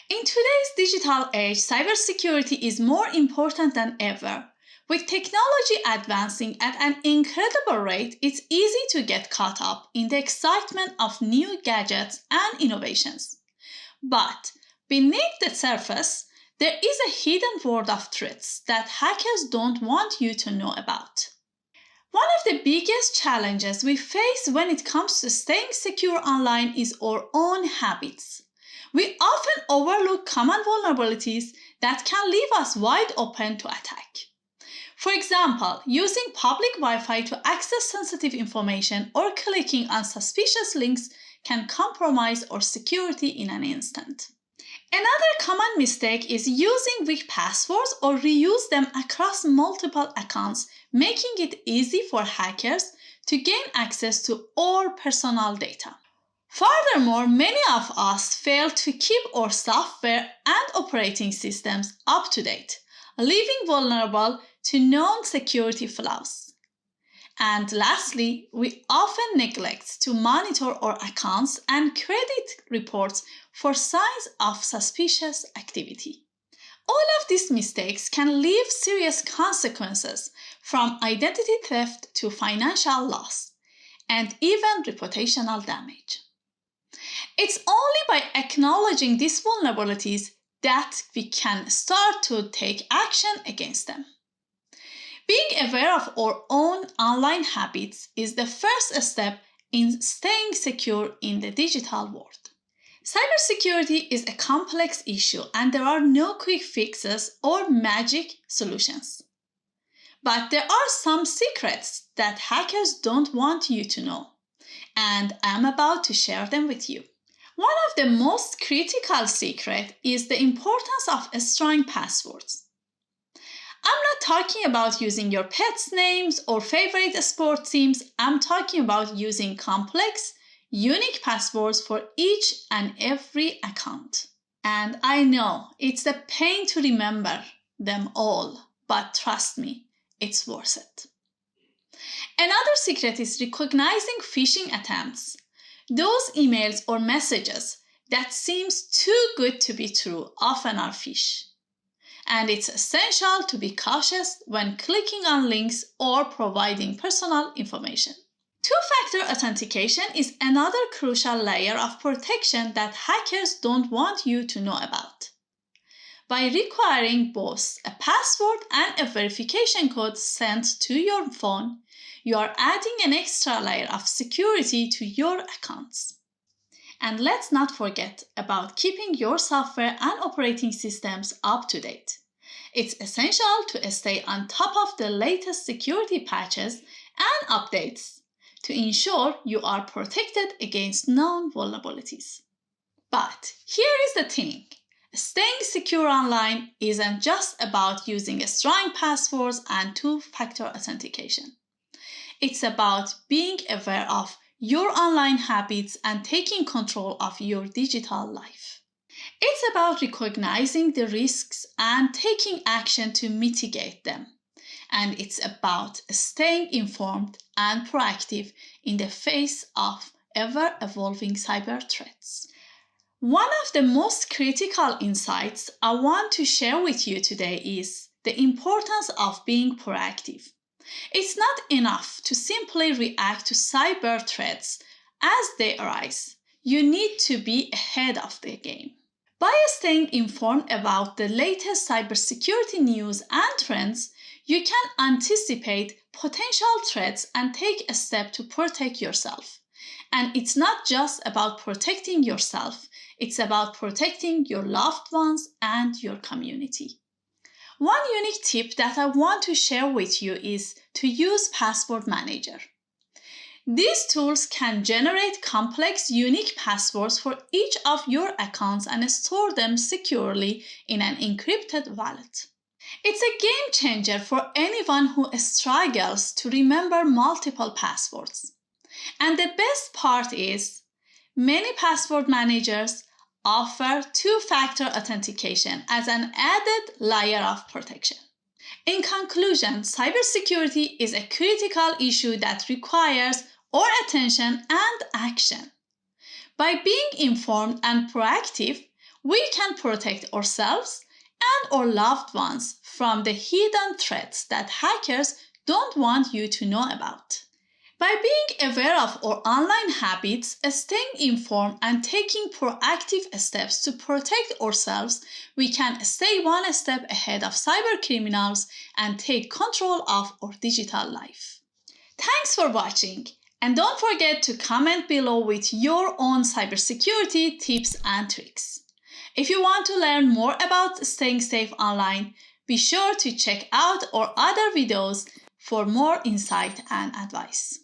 In today's digital age, cybersecurity is more important than ever. With technology advancing at an incredible rate, it's easy to get caught up in the excitement of new gadgets and innovations. But beneath the surface, there is a hidden world of threats that hackers don't want you to know about. One of the biggest challenges we face when it comes to staying secure online is our own habits. We often overlook common vulnerabilities that can leave us wide open to attack. For example, using public Wi-Fi to access sensitive information or clicking on suspicious links can compromise our security in an instant. Another common mistake is using weak passwords or reuse them across multiple accounts, making it easy for hackers to gain access to our personal data. Furthermore, many of us fail to keep our software and operating systems up to date, leaving vulnerable to known security flaws. And lastly, we often neglect to monitor our accounts and credit reports for signs of suspicious activity. All of these mistakes can leave serious consequences, from identity theft to financial loss, and even reputational damage. It's only by acknowledging these vulnerabilities that we can start to take action against them. Being aware of our own online habits is the first step in staying secure in the digital world. Cybersecurity is a complex issue and there are no quick fixes or magic solutions. But there are some secrets that hackers don't want you to know, and I'm about to share them with you. One of the most critical secrets is the importance of strong passwords. I'm not talking about using your pet's names or favorite sports teams. I'm talking about using complex, unique passwords for each and every account. And I know it's a pain to remember them all, but trust me, it's worth it. Another secret is recognizing phishing attempts. Those emails or messages that seems too good to be true often are phish. And it's essential to be cautious when clicking on links or providing personal information. Two-factor authentication is another crucial layer of protection that hackers don't want you to know about. By requiring both a password and a verification code sent to your phone, you are adding an extra layer of security to your accounts. And let's not forget about keeping your software and operating systems up to date. It's essential to stay on top of the latest security patches and updates to ensure you are protected against known vulnerabilities. But here is the thing. Staying secure online isn't just about using strong passwords and two-factor authentication. It's about being aware of your online habits and taking control of your digital life. It's about recognizing the risks and taking action to mitigate them. And it's about staying informed and proactive in the face of ever-evolving cyber threats. One of the most critical insights I want to share with you today is the importance of being proactive. It's not enough to simply react to cyber threats as they arise. You need to be ahead of the game. By staying informed about the latest cybersecurity news and trends, you can anticipate potential threats and take a step to protect yourself. And it's not just about protecting yourself, it's about protecting your loved ones and your community. One unique tip that I want to share with you is to use Password Manager. These tools can generate complex, unique passwords for each of your accounts and store them securely in an encrypted wallet. It's a game changer for anyone who struggles to remember multiple passwords. And the best part is, many password managers offer two-factor authentication as an added layer of protection. In conclusion, cybersecurity is a critical issue that requires our attention and action. By being informed and proactive, we can protect ourselves and our loved ones from the hidden threats that hackers don't want you to know about. By being aware of our online habits, staying informed, and taking proactive steps to protect ourselves, we can stay one step ahead of cybercriminals and take control of our digital life. Thanks for watching, and don't forget to comment below with your own cybersecurity tips and tricks. If you want to learn more about staying safe online, be sure to check out our other videos for more insight and advice.